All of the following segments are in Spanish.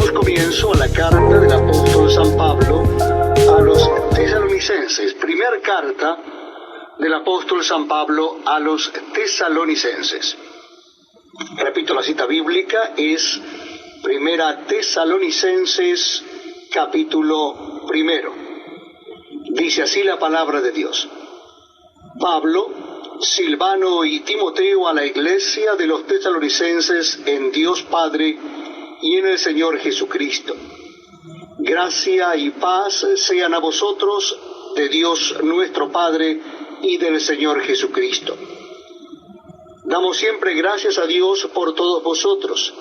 Damos comienzo a la carta del apóstol San Pablo a los tesalonicenses, primer carta del apóstol San Pablo a los tesalonicenses. Repito, la cita bíblica es Primera Tesalonicenses, capítulo 1. Dice así la palabra de Dios. Pablo, Silvano y Timoteo a la iglesia de los tesalonicenses en Dios Padre y en el Señor Jesucristo. Gracia y paz sean a vosotros de Dios nuestro Padre y del Señor Jesucristo. Damos siempre gracias a Dios por todos vosotros,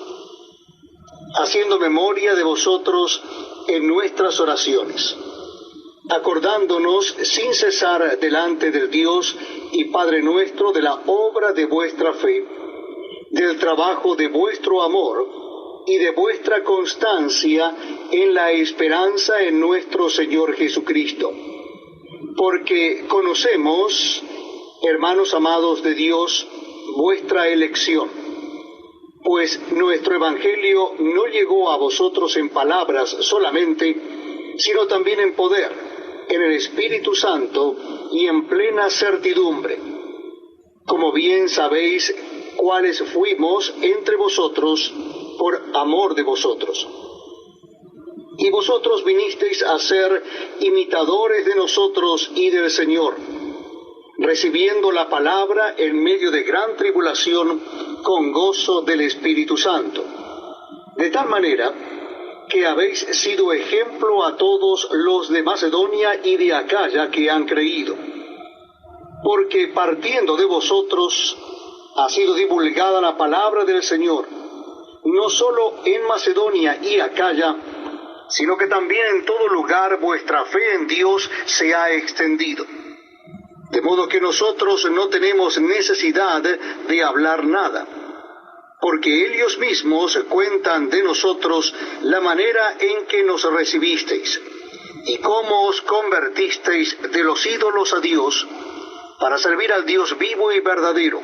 haciendo memoria de vosotros en nuestras oraciones, acordándonos sin cesar delante del Dios y Padre nuestro de la obra de vuestra fe, del trabajo de vuestro amor y de vuestra constancia en la esperanza en nuestro Señor Jesucristo. Porque conocemos, hermanos amados de Dios, vuestra elección, pues nuestro Evangelio no llegó a vosotros en palabras solamente, sino también en poder, en el Espíritu Santo y en plena certidumbre. Como bien sabéis, cuáles fuimos entre vosotros por amor de vosotros. Y vosotros vinisteis a ser imitadores de nosotros y del Señor, recibiendo la palabra en medio de gran tribulación con gozo del Espíritu Santo. De tal manera que habéis sido ejemplo a todos los de Macedonia y de Acaya que han creído. Porque partiendo de vosotros ha sido divulgada la palabra del Señor, no solo en Macedonia y Acaya, sino que también en todo lugar vuestra fe en Dios se ha extendido. De modo que nosotros no tenemos necesidad de hablar nada, porque ellos mismos cuentan de nosotros la manera en que nos recibisteis, y cómo os convertisteis de los ídolos a Dios, para servir al Dios vivo y verdadero,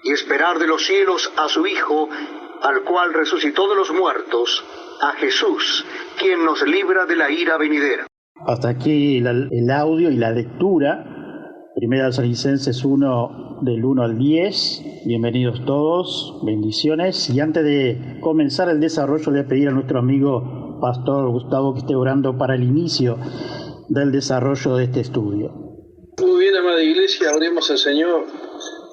y esperar de los cielos a su Hijo, al cual resucitó de los muertos, a Jesús, quien nos libra de la ira venidera. Hasta aquí el audio y la lectura. Primera Tesalonicenses 1, del 1 al 10. Bienvenidos todos, bendiciones. Y antes de comenzar el desarrollo, le voy a pedir a nuestro amigo Pastor Gustavo que esté orando para el inicio del desarrollo de este estudio. Muy bien, amada iglesia, oremos al Señor.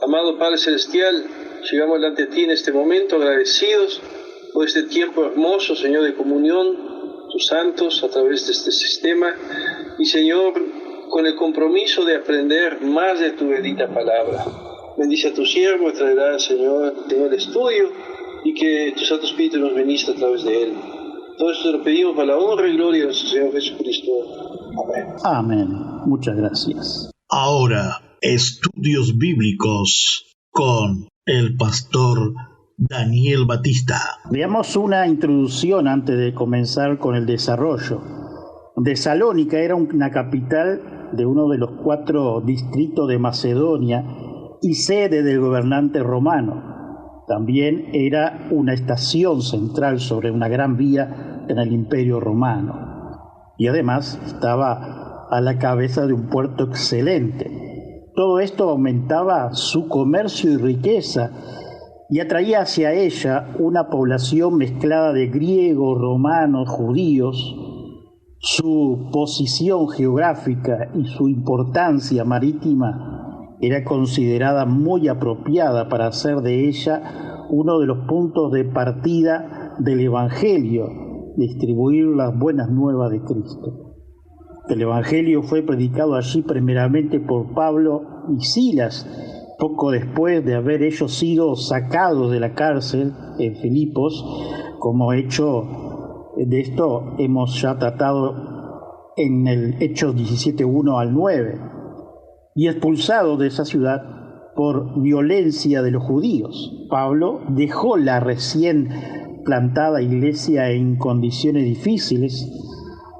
Amado Padre Celestial, llegamos delante de ti en este momento agradecidos por este tiempo hermoso, Señor, de comunión, tus santos, a través de este sistema. Y Señor, con el compromiso de aprender más de tu bendita palabra. Bendice a tu siervo, traerá, Señor, el estudio y que tu Santo Espíritu nos ministre a través de él. Todo esto te lo pedimos para la honra y gloria de nuestro Señor Jesucristo. Amén. Amén. Muchas gracias. Ahora, estudios bíblicos con el pastor Daniel Batista. Veamos una introducción antes de comenzar con el desarrollo. Tesalónica era una capital de uno de los 4 distritos de Macedonia y sede del gobernante romano. También era una estación central sobre una gran vía en el Imperio Romano. Y además estaba a la cabeza de un puerto excelente. Todo esto aumentaba su comercio y riqueza y atraía hacia ella una población mezclada de griegos, romanos, judíos. Su posición geográfica y su importancia marítima era considerada muy apropiada para hacer de ella uno de los puntos de partida del Evangelio, distribuir las buenas nuevas de Cristo. El Evangelio fue predicado allí primeramente por Pablo y Silas, poco después de haber ellos sido sacados de la cárcel en Filipos, como hecho de esto hemos ya tratado en el Hechos 17:1 al 9, y expulsado de esa ciudad por violencia de los judíos. Pablo dejó la recién plantada iglesia en condiciones difíciles.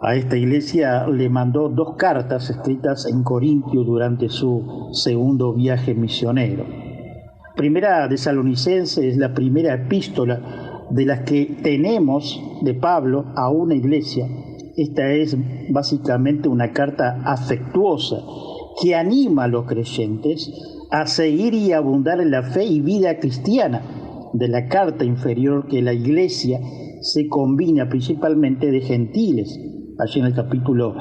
A esta iglesia le mandó 2 cartas escritas en Corintio durante su segundo viaje misionero. Primera Tesalonicenses es la primera epístola de las que tenemos de Pablo a una iglesia, esta es básicamente una carta afectuosa que anima a los creyentes a seguir y abundar en la fe y vida cristiana. De la carta inferior, que la iglesia se combina principalmente de gentiles, allí en el capítulo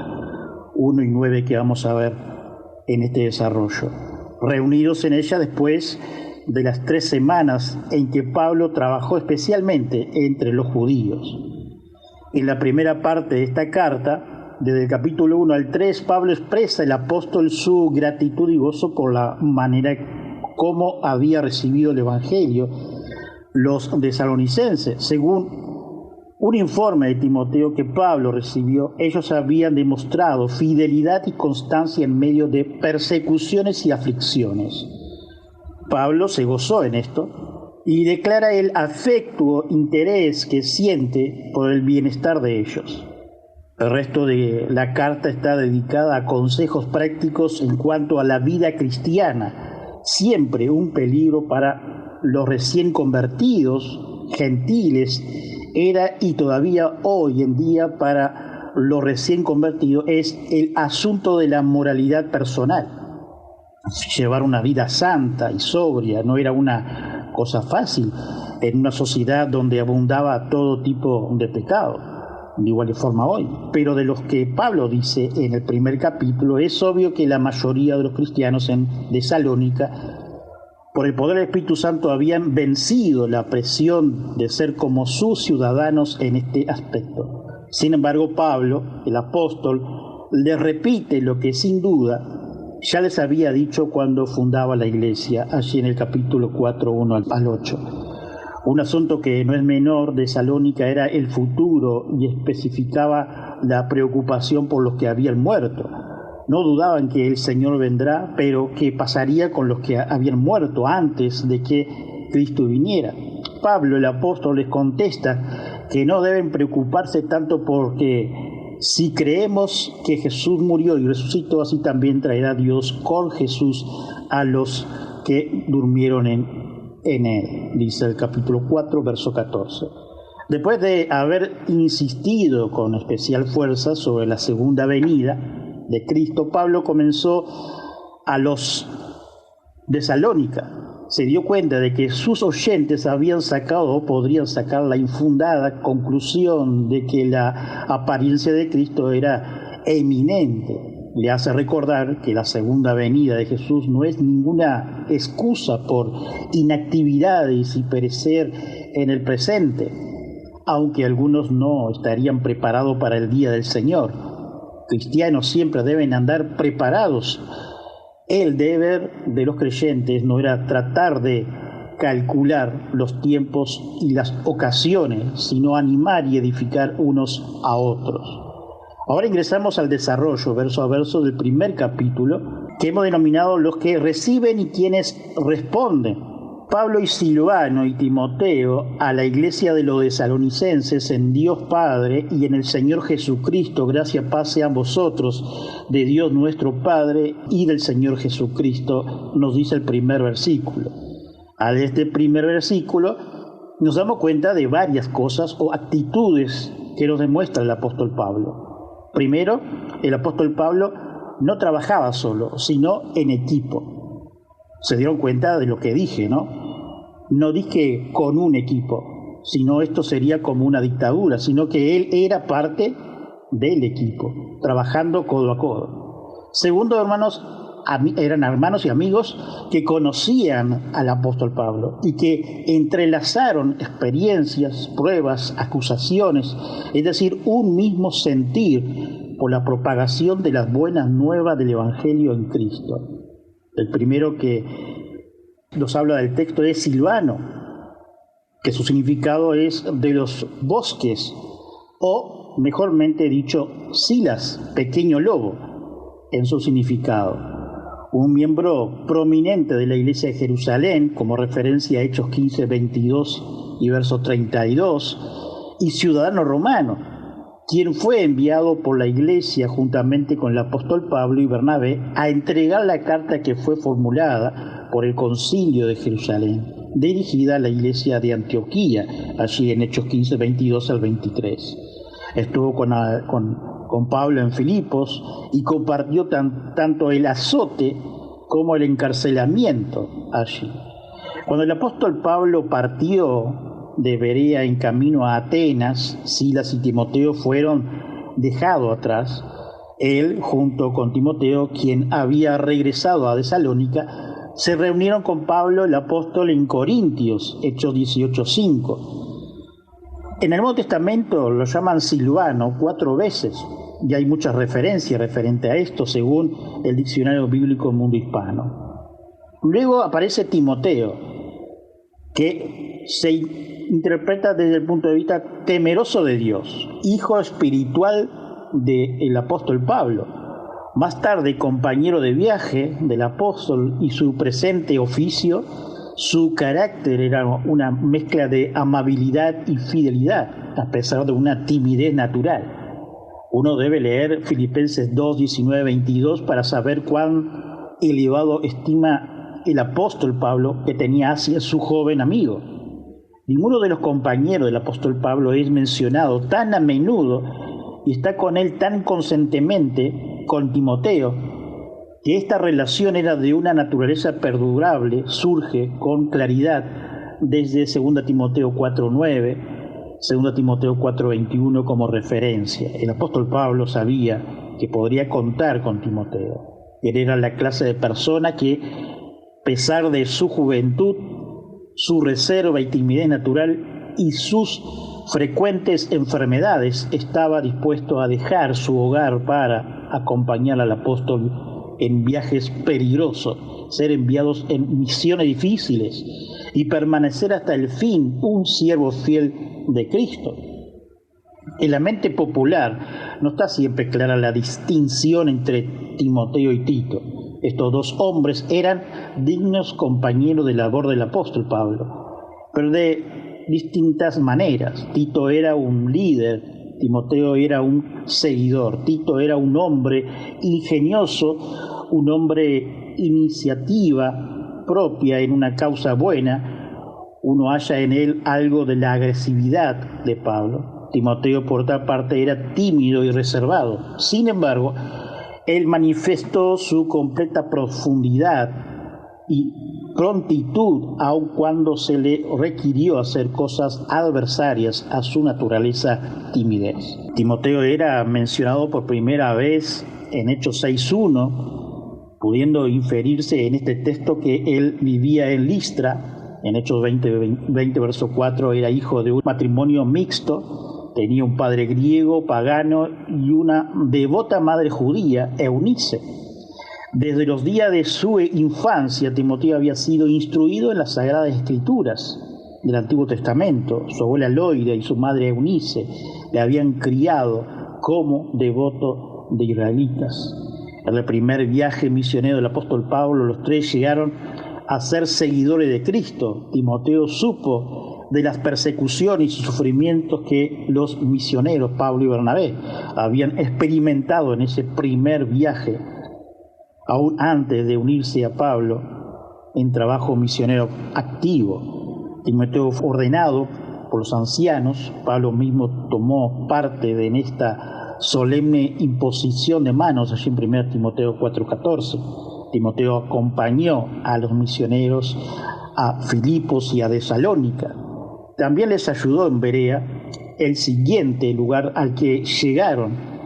1 y 9 que vamos a ver en este desarrollo, reunidos en ella después de las 3 semanas en que Pablo trabajó especialmente entre los judíos. En la primera parte de esta carta, desde el capítulo 1 al 3, Pablo expresa el apóstol su gratitud y gozo por la manera como había recibido el Evangelio los tesalonicenses. Según un informe de Timoteo que Pablo recibió, ellos habían demostrado fidelidad y constancia en medio de persecuciones y aflicciones. Pablo se gozó en esto y declara el afecto, interés que siente por el bienestar de ellos. El resto de la carta está dedicada a consejos prácticos en cuanto a la vida cristiana, siempre un peligro para los recién convertidos, gentiles. Era y todavía hoy en día para los recién convertidos es el asunto de la moralidad personal. Llevar una vida santa y sobria no era una cosa fácil en una sociedad donde abundaba todo tipo de pecado, de igual forma hoy. Pero de los que Pablo dice en el primer capítulo, es obvio que la mayoría de los cristianos en Tesalónica, por el poder del Espíritu Santo, habían vencido la presión de ser como sus ciudadanos en este aspecto. Sin embargo, Pablo, el apóstol, les repite lo que sin duda ya les había dicho cuando fundaba la iglesia, allí en el capítulo 4, 1 al 8. Un asunto que no es menor de Tesalónica era el futuro y especificaba la preocupación por los que habían muerto. No dudaban que el Señor vendrá, pero ¿qué pasaría con los que habían muerto antes de que Cristo viniera? Pablo, el apóstol, les contesta que no deben preocuparse tanto porque si creemos que Jesús murió y resucitó, así también traerá Dios con Jesús a los que durmieron en él, dice el capítulo 4, verso 14. Después de haber insistido con especial fuerza sobre la segunda venida de Cristo, Pablo comenzó a los Tesalónica. Se dio cuenta de que sus oyentes habían sacado o podrían sacar la infundada conclusión de que la apariencia de Cristo era eminente. Le hace recordar que la segunda venida de Jesús no es ninguna excusa por inactividades y perecer en el presente, aunque algunos no estarían preparados para el día del Señor. Cristianos siempre deben andar preparados. El deber de los creyentes no era tratar de calcular los tiempos y las ocasiones, sino animar y edificar unos a otros. Ahora ingresamos al desarrollo, verso a verso, del primer capítulo, que hemos denominado los que reciben y quienes responden. Pablo y Silvano y Timoteo a la iglesia de los tesalonicenses en Dios Padre y en el Señor Jesucristo, gracia paz sean vosotros, de Dios nuestro Padre y del Señor Jesucristo, nos dice el primer versículo. Al este primer versículo nos damos cuenta de varias cosas o actitudes que nos demuestra el apóstol Pablo. Primero, el apóstol Pablo no trabajaba solo, sino en equipo. Se dieron cuenta de lo que dije, ¿no? No dije con un equipo, sino esto sería como una dictadura, sino que él era parte del equipo, trabajando codo a codo. Segundo, hermanos, eran hermanos y amigos que conocían al apóstol Pablo y que entrelazaron experiencias, pruebas, acusaciones, es decir, un mismo sentir por la propagación de las buenas nuevas del Evangelio en Cristo. El primero que nos habla del texto es Silvano, que su significado es de los bosques, o mejormente dicho, Silas, pequeño lobo, en su significado. Un miembro prominente de la iglesia de Jerusalén, como referencia a Hechos 15, 22 y verso 32, y ciudadano romano, quien fue enviado por la iglesia juntamente con el apóstol Pablo y Bernabé a entregar la carta que fue formulada por el concilio de Jerusalén. dirigida a la iglesia de Antioquía, allí en Hechos 15, 22 al 23. Estuvo con Pablo en Filipos y compartió tanto el azote como el encarcelamiento allí. Cuando el apóstol Pablo partió de Berea en camino a Atenas, Silas y Timoteo fueron dejados atrás. Él, junto con Timoteo, quien había regresado a Tesalónica, se reunieron con Pablo el apóstol en Corintios, Hechos 18:5. En el Nuevo Testamento lo llaman Silvano 4 veces, y hay muchas referencias referentes a esto según el Diccionario Bíblico Mundo Hispano. Luego aparece Timoteo, que se interpreta desde el punto de vista temeroso de Dios, hijo espiritual del apóstol Pablo. Más tarde, compañero de viaje del apóstol y su presente oficio, su carácter era una mezcla de amabilidad y fidelidad, a pesar de una timidez natural. Uno debe leer Filipenses 2, 19, 22 para saber cuán elevado estima el apóstol Pablo que tenía hacia su joven amigo. Ninguno de los compañeros del apóstol Pablo es mencionado tan a menudo y está con él tan constantemente con Timoteo, que esta relación era de una naturaleza perdurable, surge con claridad desde 2 Timoteo 4:9, 2 Timoteo 4:21 como referencia. El apóstol Pablo sabía que podría contar con Timoteo. Él era la clase de persona que, a pesar de su juventud, su reserva y timidez natural y sus frecuentes enfermedades, estaba dispuesto a dejar su hogar para acompañar al apóstol en viajes peligrosos, ser enviados en misiones difíciles y permanecer hasta el fin un siervo fiel de Cristo. En la mente popular no está siempre clara la distinción entre Timoteo y Tito. Estos dos hombres eran dignos compañeros de labor del apóstol Pablo, pero de distintas maneras. Tito era un líder, Timoteo era un seguidor. Tito era un hombre ingenioso, un hombre iniciativa propia en una causa buena. Uno halla en él algo de la agresividad de Pablo. Timoteo, por otra parte, era tímido y reservado. Sin embargo, él manifestó su completa profundidad y prontitud, aun cuando se le requirió hacer cosas adversarias a su naturaleza timidez. Timoteo era mencionado por primera vez en Hechos 6:1, pudiendo inferirse en este texto que él vivía en Listra. En Hechos 20 verso 4, era hijo de un matrimonio mixto, tenía un padre griego, pagano, y una devota madre judía, Eunice. Desde los días de su infancia, Timoteo había sido instruido en las Sagradas Escrituras del Antiguo Testamento. Su abuela Loida y su madre Eunice le habían criado como devoto de israelitas. En el primer viaje misionero del apóstol Pablo, los tres llegaron a ser seguidores de Cristo. Timoteo supo de las persecuciones y sufrimientos que los misioneros Pablo y Bernabé habían experimentado en ese primer viaje, aún antes de unirse a Pablo en trabajo misionero activo. Timoteo fue ordenado por los ancianos. Pablo mismo tomó parte en esta solemne imposición de manos, allí en 1 Timoteo 4:14. Timoteo acompañó a los misioneros a Filipos y a Tesalónica. También les ayudó en Berea, el siguiente lugar al que llegaron.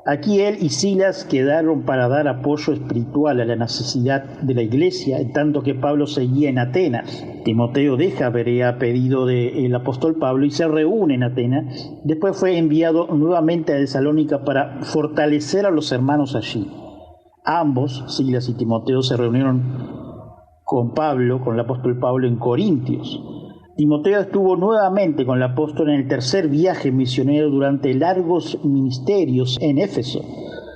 Aquí él y Silas quedaron para dar apoyo espiritual a la necesidad de la iglesia, en tanto que Pablo seguía en Atenas. Timoteo deja Berea a pedido del apóstol Pablo y se reúne en Atenas. Después fue enviado nuevamente a Tesalónica para fortalecer a los hermanos allí. Ambos, Silas y Timoteo, se reunieron con el apóstol Pablo en Corintios. Timoteo estuvo nuevamente con el apóstol en el tercer viaje misionero durante largos ministerios en Éfeso.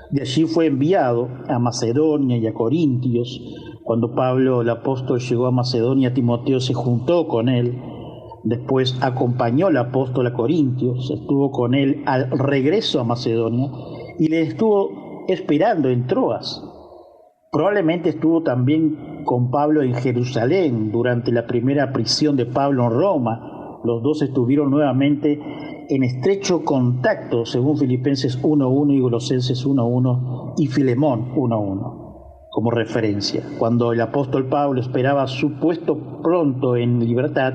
De allí fue enviado a Macedonia y a Corintios. Cuando Pablo, el apóstol, llegó a Macedonia, Timoteo se juntó con él. Después acompañó al apóstol a Corintios, estuvo con él al regreso a Macedonia y le estuvo esperando en Troas. Probablemente estuvo también con Pablo en Jerusalén durante la primera prisión de Pablo en Roma. Los dos estuvieron nuevamente en estrecho contacto, según Filipenses 1.1 y Colosenses 1.1 y Filemón 1.1, como referencia. Cuando el apóstol Pablo esperaba su puesto pronto en libertad,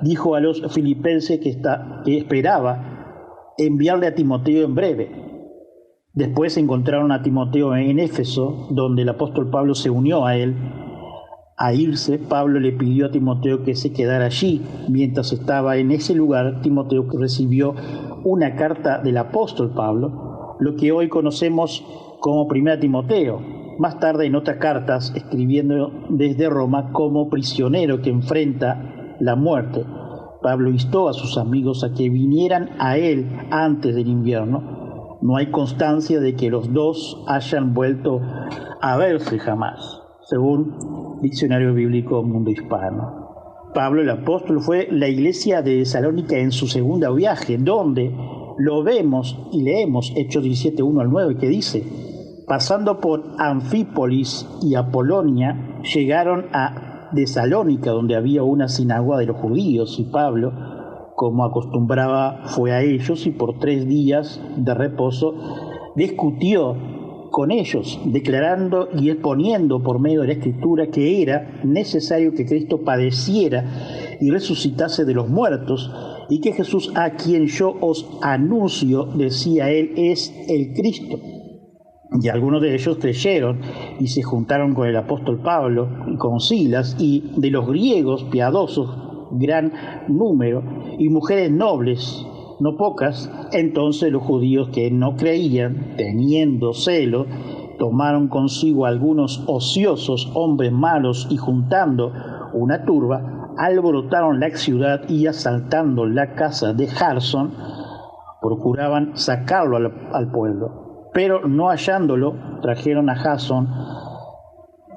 dijo a los filipenses que esperaba enviarle a Timoteo en breve. Después encontraron a Timoteo en Éfeso, donde el apóstol Pablo se unió a él. A irse, Pablo le pidió a Timoteo que se quedara allí. Mientras estaba en ese lugar, Timoteo recibió una carta del apóstol Pablo, lo que hoy conocemos como 1 Timoteo. Más tarde, en otras cartas, escribiendo desde Roma como prisionero que enfrenta la muerte, Pablo instó a sus amigos a que vinieran a él antes del invierno. No hay constancia de que los dos hayan vuelto a verse jamás, según Diccionario Bíblico Mundo Hispano. Pablo el apóstol fue la iglesia de Tesalónica en su segundo viaje, donde lo vemos y leemos Hechos 17, 1-9, que dice: pasando por Anfípolis y Apolonia, llegaron a Tesalónica, donde había una sinagoga de los judíos, y Pablo, como acostumbraba, fue a ellos y por 3 días de reposo discutió con ellos, declarando y exponiendo por medio de la Escritura que era necesario que Cristo padeciera y resucitase de los muertos, y que Jesús, a quien yo os anuncio, decía él, es el Cristo. Y algunos de ellos creyeron y se juntaron con el apóstol Pablo y con Silas, y de los griegos piadosos gran número, y mujeres nobles, no pocas. Entonces los judíos que no creían, teniendo celo, tomaron consigo algunos ociosos, hombres malos, y juntando una turba, alborotaron la ciudad, y asaltando la casa de Jasón, procuraban sacarlo al pueblo. Pero no hallándolo, trajeron a Jasón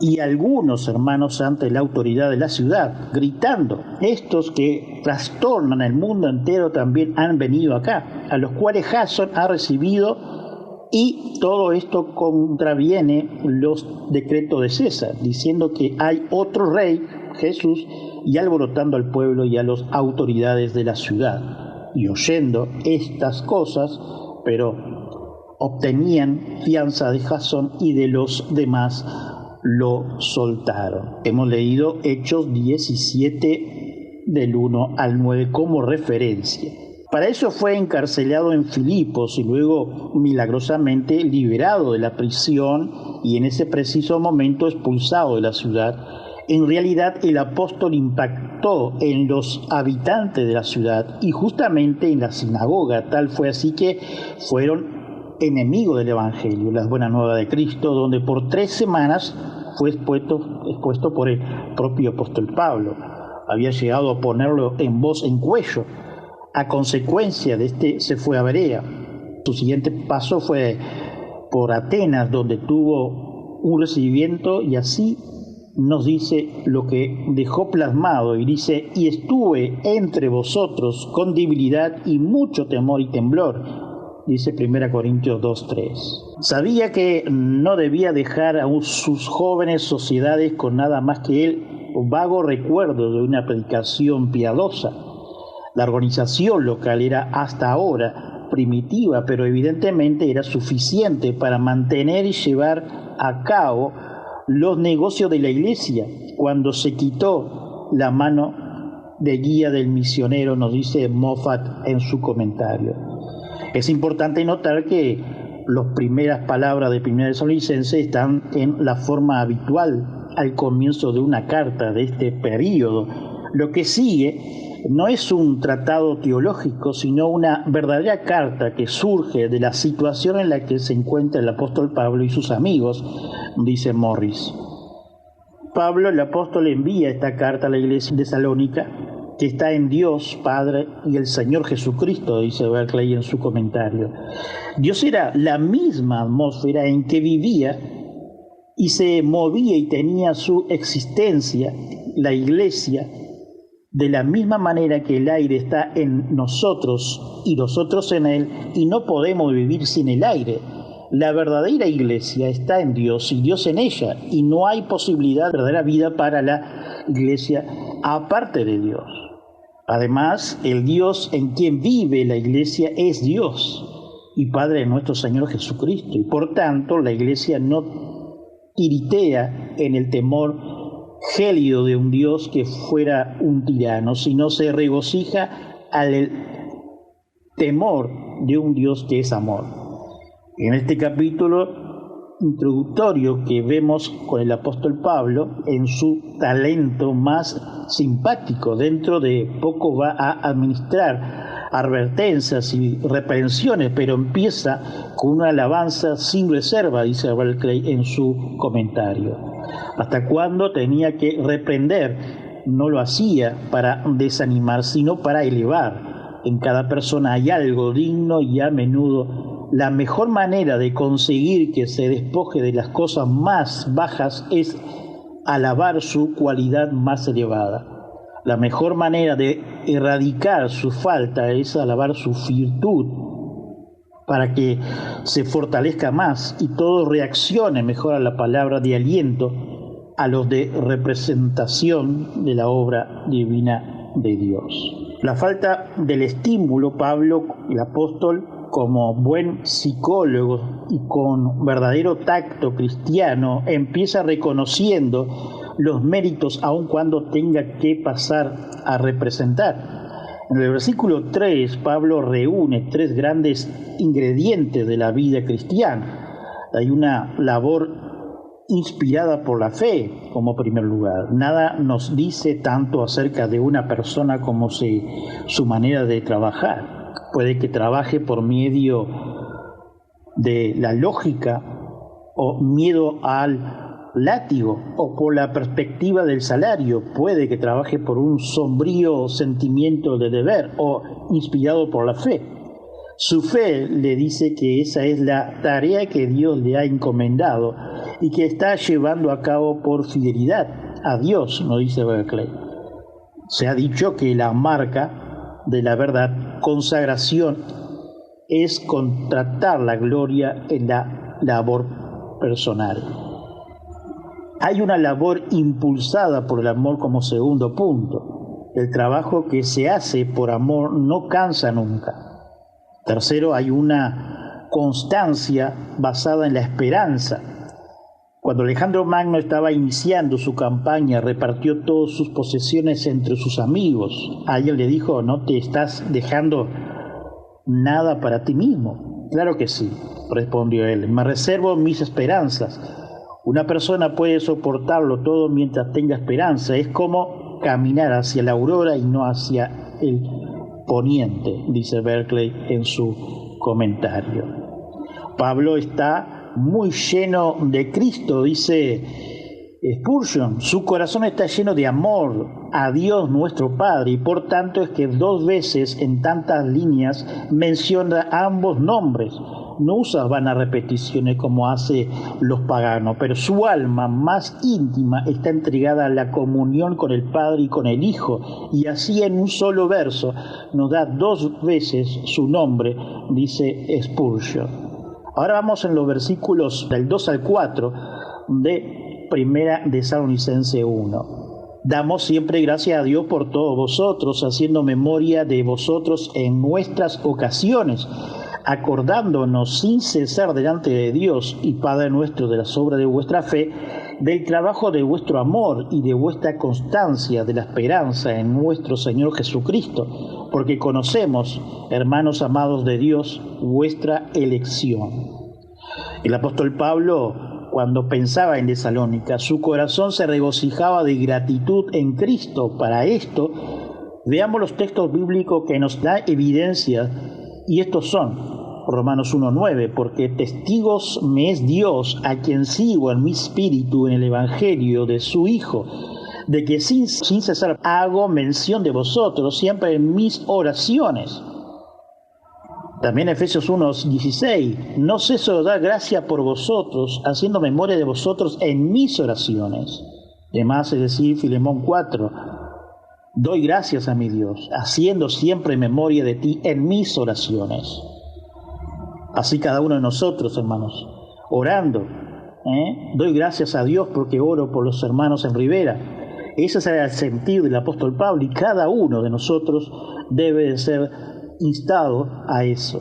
y algunos hermanos ante la autoridad de la ciudad, gritando: estos que trastornan el mundo entero también han venido acá, a los cuales Jasón ha recibido, y todo esto contraviene los decretos de César, diciendo que hay otro rey, Jesús, y alborotando al pueblo y a las autoridades de la ciudad. Y oyendo estas cosas, pero obtenían fianza de Jasón y de los demás, lo soltaron. Hemos leído Hechos 17 del 1 al 9 como referencia. Para eso fue encarcelado en Filipos y luego milagrosamente liberado de la prisión, y en ese preciso momento expulsado de la ciudad. En realidad el apóstol impactó en los habitantes de la ciudad y justamente en la sinagoga. Tal fue así que fueron enemigos del Evangelio, las buenas nuevas de Cristo, donde por 3 semanas fue expuesto por el propio apóstol Pablo. Había llegado a ponerlo en voz en cuello. A consecuencia de se fue a Berea. Su siguiente paso fue por Atenas, donde tuvo un recibimiento, y así nos dice lo que dejó plasmado, y dice: y estuve entre vosotros con debilidad y mucho temor y temblor. Dice 1 Corintios 2:3. Sabía que no debía dejar a sus jóvenes sociedades con nada más que el vago recuerdo de una predicación piadosa. La organización local era hasta ahora primitiva, pero evidentemente era suficiente para mantener y llevar a cabo los negocios de la iglesia. Cuando se quitó la mano de guía del misionero, nos dice Moffat en su comentario. Es importante notar que las primeras palabras de 1 Tesalonicenses están en la forma habitual al comienzo de una carta de este período. Lo que sigue no es un tratado teológico, sino una verdadera carta que surge de la situación en la que se encuentra el apóstol Pablo y sus amigos, dice Morris. Pablo, el apóstol, envía esta carta a la iglesia de Tesalónica, que está en Dios Padre y el Señor Jesucristo, dice Berkeley en su comentario. Dios era la misma atmósfera en que vivía y se movía y tenía su existencia la iglesia, de la misma manera que el aire está en nosotros y nosotros en él, y no podemos vivir sin el aire. La verdadera iglesia está en Dios y Dios en ella, y no hay posibilidad de verdadera vida para la iglesia aparte de Dios. Además, el Dios en quien vive la iglesia es Dios y Padre de nuestro Señor Jesucristo, y por tanto la iglesia no tiritea en el temor gélido de un Dios que fuera un tirano, sino se regocija al temor de un Dios que es amor. En este capítulo introductorio que vemos con el apóstol Pablo, en su talento más simpático, dentro de poco va a administrar advertencias y reprensiones, pero empieza con una alabanza sin reserva, dice Berkeley en su comentario. Hasta cuando tenía que reprender, no lo hacía para desanimar, sino para elevar. En cada persona hay algo digno, y a menudo la mejor manera de conseguir que se despoje de las cosas más bajas es alabar su cualidad más elevada. La mejor manera de erradicar su falta es alabar su virtud, para que se fortalezca más y todo reaccione mejor a la palabra de aliento, a los de representación de la obra divina de Dios. La falta del estímulo, Pablo, el apóstol, como buen psicólogo y con verdadero tacto cristiano, empieza reconociendo los méritos aun cuando tenga que pasar a representar. En el versículo 3, Pablo reúne 3 grandes ingredientes de la vida cristiana. Hay una labor inspirada por la fe, como primer lugar. Nada nos dice tanto acerca de una persona como su manera de trabajar. Puede que trabaje por medio de la lógica o miedo al látigo, o por la perspectiva del salario. Puede que trabaje por un sombrío sentimiento de deber o inspirado por la fe. Su fe le dice que esa es la tarea que Dios le ha encomendado y que está llevando a cabo por fidelidad a Dios, nos dice Berkeley. Se ha dicho que la marca de la verdad consagración es contratar la gloria en la labor personal. Hay una labor impulsada por el amor como segundo punto. El trabajo que se hace por amor no cansa nunca. Tercero, hay una constancia basada en la esperanza. Cuando Alejandro Magno estaba iniciando su campaña, repartió todas sus posesiones entre sus amigos. Alguien le dijo: ¿no te estás dejando nada para ti mismo? Claro que sí, respondió él. Me reservo mis esperanzas. Una persona puede soportarlo todo mientras tenga esperanza. Es como caminar hacia la aurora y no hacia el poniente, dice Berkeley en su comentario. Pablo está muy lleno de Cristo, dice Spurgeon. Su corazón está lleno de amor a Dios nuestro Padre, y por tanto es que 2 veces en tantas líneas menciona ambos nombres. No usa vanas repeticiones como hace los paganos, pero su alma más íntima está entregada a la comunión con el Padre y con el Hijo, y así en un solo verso nos da 2 veces su nombre, dice Spurgeon. Ahora vamos en los versículos del 2 al 4 de Primera de Tesalonicenses 1. Damos siempre gracias a Dios por todos vosotros, haciendo memoria de vosotros en nuestras ocasiones, acordándonos sin cesar delante de Dios y Padre nuestro de las obras de vuestra fe, del trabajo de vuestro amor y de vuestra constancia, de la esperanza en nuestro Señor Jesucristo, porque conocemos, hermanos amados de Dios, vuestra elección. El apóstol Pablo, cuando pensaba en Tesalónica, su corazón se regocijaba de gratitud en Cristo. Para esto, veamos los textos bíblicos que nos dan evidencia, y estos son Romanos 1:9, porque testigos me es Dios, a quien sigo en mi espíritu en el evangelio de su Hijo, de que sin cesar hago mención de vosotros siempre en mis oraciones. También Efesios 1:16, no ceso de dar gracia por vosotros, haciendo memoria de vosotros en mis oraciones. Además, es decir, Filemón 4, doy gracias a mi Dios, haciendo siempre memoria de ti en mis oraciones. Así cada uno de nosotros, hermanos, orando. Doy gracias a Dios porque oro por los hermanos en Rivera. Ese es el sentir del apóstol Pablo, y cada uno de nosotros debe de ser instado a eso.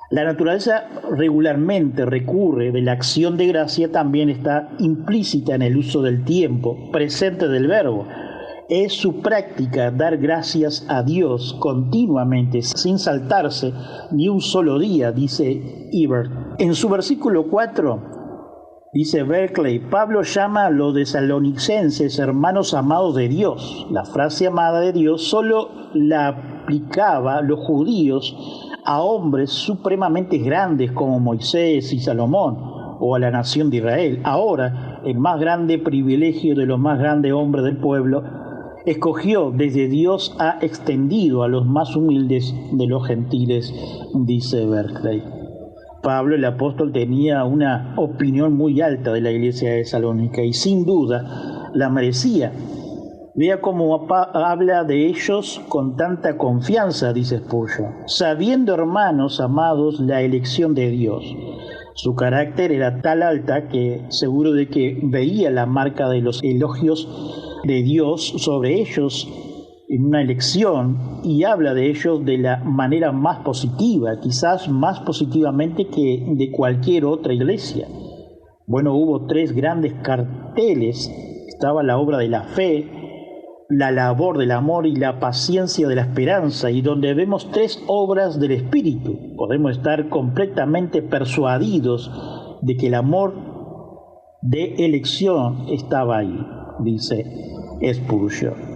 La naturaleza regularmente recurre de la acción de gracia, también está implícita en el uso del tiempo presente del verbo. Es su práctica dar gracias a Dios continuamente, sin saltarse ni un solo día, dice Ebert. En su versículo 4, dice Berkeley, Pablo llama a los tesalonicenses hermanos amados de Dios. La frase amada de Dios solo la aplicaba los judíos a hombres supremamente grandes como Moisés y Salomón, o a la nación de Israel. Ahora, el más grande privilegio de los más grandes hombres del pueblo escogió, desde Dios ha extendido a los más humildes de los gentiles, dice Berkeley. Pablo el apóstol tenía una opinión muy alta de la iglesia de Tesalónica y sin duda la merecía. Vea cómo habla de ellos con tanta confianza, dice Spurgeon, sabiendo, hermanos amados, la elección de Dios. Su carácter era tal alta que seguro de que veía la marca de los elogios de Dios sobre ellos en una elección, y habla de ellos de la manera más positiva, quizás más positivamente que de cualquier otra iglesia. Bueno, hubo 3 grandes carteles. Estaba la obra de la fe, la labor del amor y la paciencia de la esperanza, y donde vemos 3 obras del Espíritu, podemos estar completamente persuadidos de que el amor de elección estaba ahí, dice Spurgeon.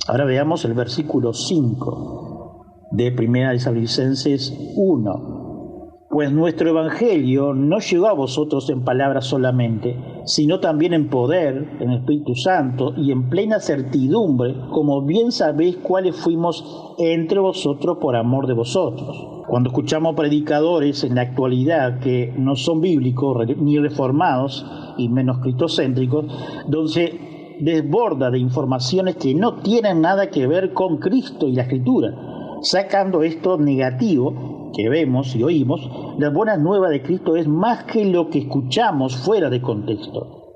Ahora veamos el versículo 5 de 1 Tesalonicenses 1. Pues nuestro evangelio no llegó a vosotros en palabras solamente, sino también en poder, en el Espíritu Santo y en plena certidumbre, como bien sabéis cuáles fuimos entre vosotros por amor de vosotros. Cuando escuchamos predicadores en la actualidad que no son bíblicos ni reformados y menos cristocéntricos, donde desborda de informaciones que no tienen nada que ver con Cristo y la Escritura, sacando esto negativo que vemos y oímos, la buena nueva de Cristo es más que lo que escuchamos fuera de contexto.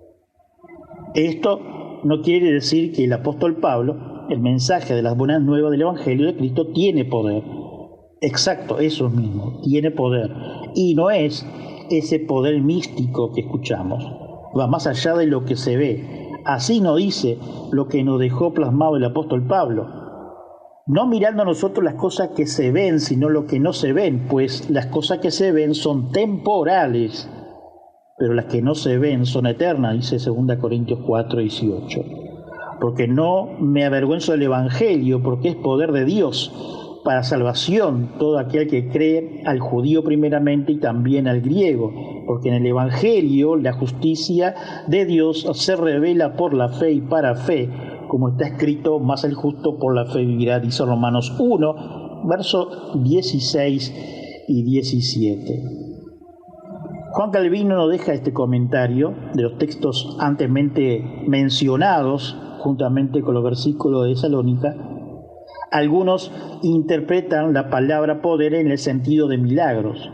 Esto no quiere decir que el apóstol Pablo, el mensaje de las buenas nuevas del Evangelio de Cristo, tiene poder. Exacto, eso mismo, tiene poder. Y no es ese poder místico que escuchamos. Va más allá de lo que se ve. Así nos dice lo que nos dejó plasmado el apóstol Pablo. No mirando nosotros las cosas que se ven, sino lo que no se ven, pues las cosas que se ven son temporales, pero las que no se ven son eternas, dice 2 Corintios 4:18. Porque no me avergüenzo del Evangelio, porque es poder de Dios para salvación todo aquel que cree, al judío primeramente y también al griego, porque en el Evangelio la justicia de Dios se revela por la fe y para fe, como está escrito, más el justo por la fe vivirá, dice Romanos 1, versos 16 y 17. Juan Calvino nos deja este comentario de los textos anteriormente mencionados, juntamente con los versículos de Tesalónica. Algunos interpretan la palabra poder en el sentido de milagros.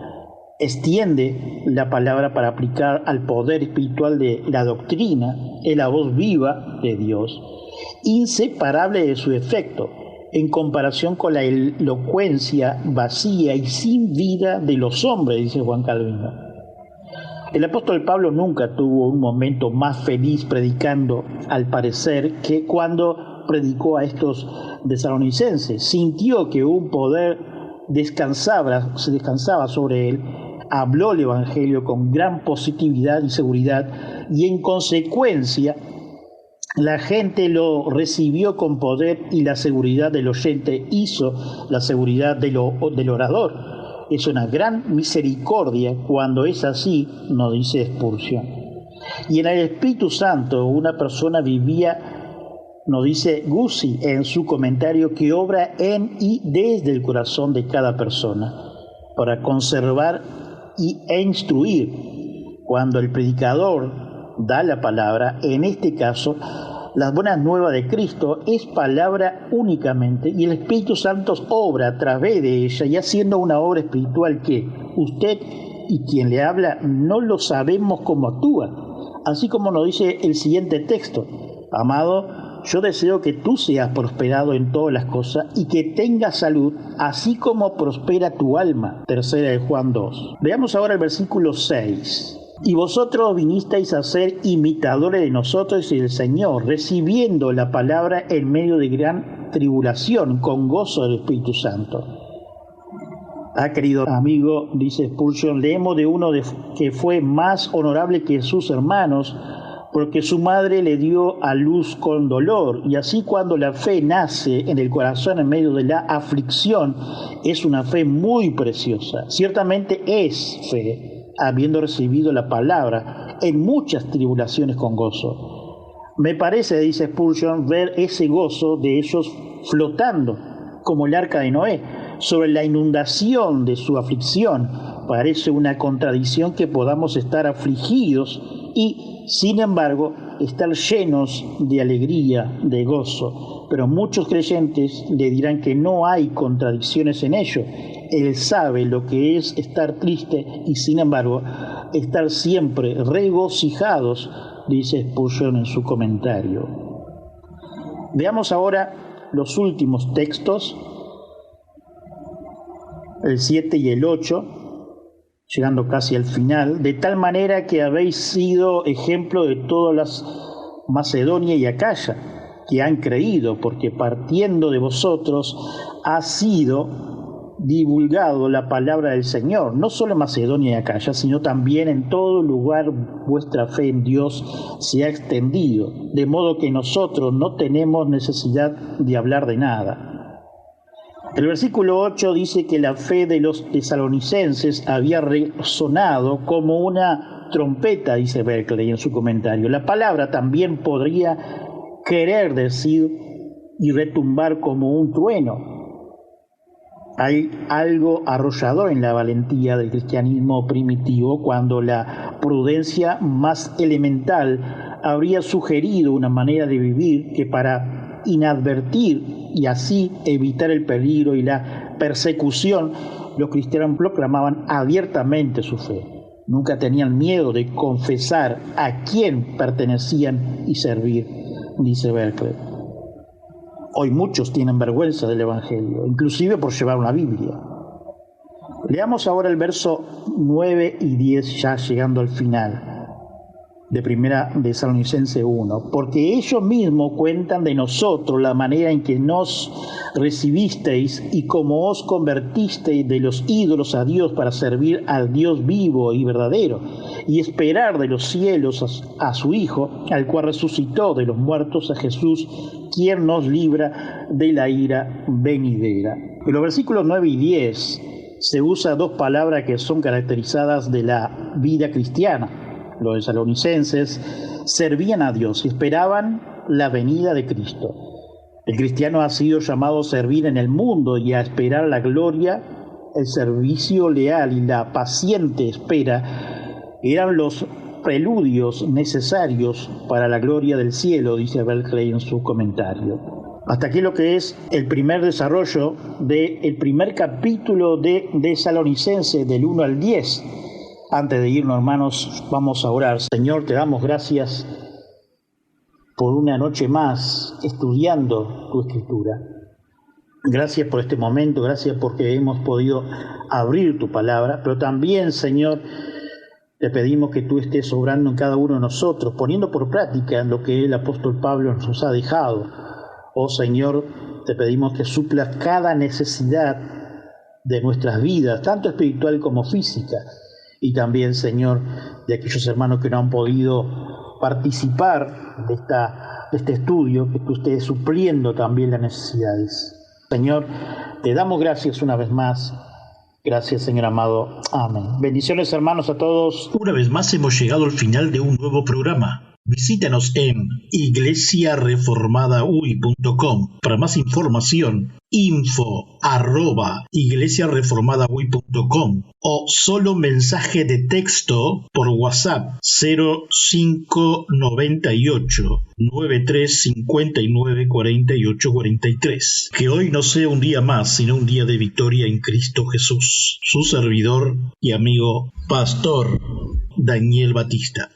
Extiende la palabra para aplicar al poder espiritual de la doctrina, en la voz viva de Dios, inseparable de su efecto, en comparación con la elocuencia vacía y sin vida de los hombres, dice Juan Calvino. El apóstol Pablo nunca tuvo un momento más feliz predicando, al parecer, que cuando predicó a estos tesalonicenses. Sintió que un poder se descansaba sobre él, habló el Evangelio con gran positividad y seguridad, y en consecuencia la gente lo recibió con poder, y la seguridad del oyente hizo la seguridad del orador. Es una gran misericordia cuando es así, nos dice Spurgeon. Y en el Espíritu Santo una persona vivía, nos dice Guzzi en su comentario, que obra en y desde el corazón de cada persona para conservar e instruir. Cuando el predicador da la palabra, en este caso las buenas nuevas de Cristo es palabra únicamente y el Espíritu Santo obra a través de ella y haciendo una obra espiritual que usted y quien le habla no lo sabemos cómo actúa. Así como nos dice el siguiente texto: amado, yo deseo que tú seas prosperado en todas las cosas y que tengas salud, así como prospera tu alma. Tercera de Juan 2. Veamos ahora el versículo 6. Y vosotros vinisteis a ser imitadores de nosotros y del Señor, recibiendo la palabra en medio de gran tribulación, con gozo del Espíritu Santo. Querido amigo, dice Spurgeon, leemos de uno que fue más honorable que sus hermanos, porque su madre le dio a luz con dolor, y así cuando la fe nace en el corazón en medio de la aflicción, es una fe muy preciosa. Ciertamente es fe, habiendo recibido la palabra en muchas tribulaciones con gozo. Me parece, dice Spurgeon, ver ese gozo de ellos flotando, como el arca de Noé, sobre la inundación de su aflicción. Parece una contradicción que podamos estar afligidos y, sin embargo, estar llenos de alegría, de gozo. Pero muchos creyentes le dirán que no hay contradicciones en ello. Él sabe lo que es estar triste y, sin embargo, estar siempre regocijados, dice Spurgeon en su comentario. Veamos ahora los últimos textos, el 7 y el 8, llegando casi al final, de tal manera que habéis sido ejemplo de todas las Macedonia y Acaya, que han creído, porque partiendo de vosotros ha sido divulgado la palabra del Señor, no solo en Macedonia y Acaya, sino también en todo lugar vuestra fe en Dios se ha extendido, de modo que nosotros no tenemos necesidad de hablar de nada. El versículo 8 dice que la fe de los tesalonicenses había resonado como una trompeta, dice Berkeley en su comentario. La palabra también podría querer decir y retumbar como un trueno. Hay algo arrollador en la valentía del cristianismo primitivo cuando la prudencia más elemental habría sugerido una manera de vivir que, para inadvertir y así evitar el peligro y la persecución, los cristianos proclamaban abiertamente su fe. Nunca tenían miedo de confesar a quién pertenecían y servir, dice Berkeley. Hoy muchos tienen vergüenza del Evangelio, inclusive por llevar una Biblia. Leamos ahora el verso 9 y 10, ya llegando al final, de Primera Tesalonicenses 1. Porque ellos mismos cuentan de nosotros la manera en que nos recibisteis y cómo os convertisteis de los ídolos a Dios para servir al Dios vivo y verdadero, y esperar de los cielos a su Hijo, al cual resucitó de los muertos, a Jesús, quien nos libra de la ira venidera. En los versículos 9 y 10 se usa dos palabras que son caracterizadas de la vida cristiana. Los tesalonicenses servían a Dios y esperaban la venida de Cristo. El cristiano ha sido llamado a servir en el mundo y a esperar la gloria. El servicio leal y la paciente espera eran los preludios necesarios para la gloria del cielo, dice Berkeley en su comentario. Hasta aquí lo que es el primer desarrollo del primer capítulo de Tesalonicenses, del 1 al 10. Antes de irnos, hermanos, vamos a orar. Señor, te damos gracias por una noche más estudiando tu Escritura. Gracias por este momento, gracias porque hemos podido abrir tu palabra, pero también, Señor, te pedimos que tú estés obrando en cada uno de nosotros, poniendo por práctica lo que el apóstol Pablo nos ha dejado. Oh Señor, te pedimos que suplas cada necesidad de nuestras vidas, tanto espiritual como física. Y también, Señor, de aquellos hermanos que no han podido participar de este estudio, que tú estés supliendo también las necesidades. Señor, te damos gracias una vez más. Gracias, Señor amado. Amén. Bendiciones, hermanos, a todos. Una vez más hemos llegado al final de un nuevo programa. Visítanos en iglesiareformadaui.com. Para más información, info@iglesiareformadaui.com o solo mensaje de texto por WhatsApp 0598 9359 48 43. Que hoy no sea un día más, sino un día de victoria en Cristo Jesús. Su servidor y amigo Pastor Daniel Batista.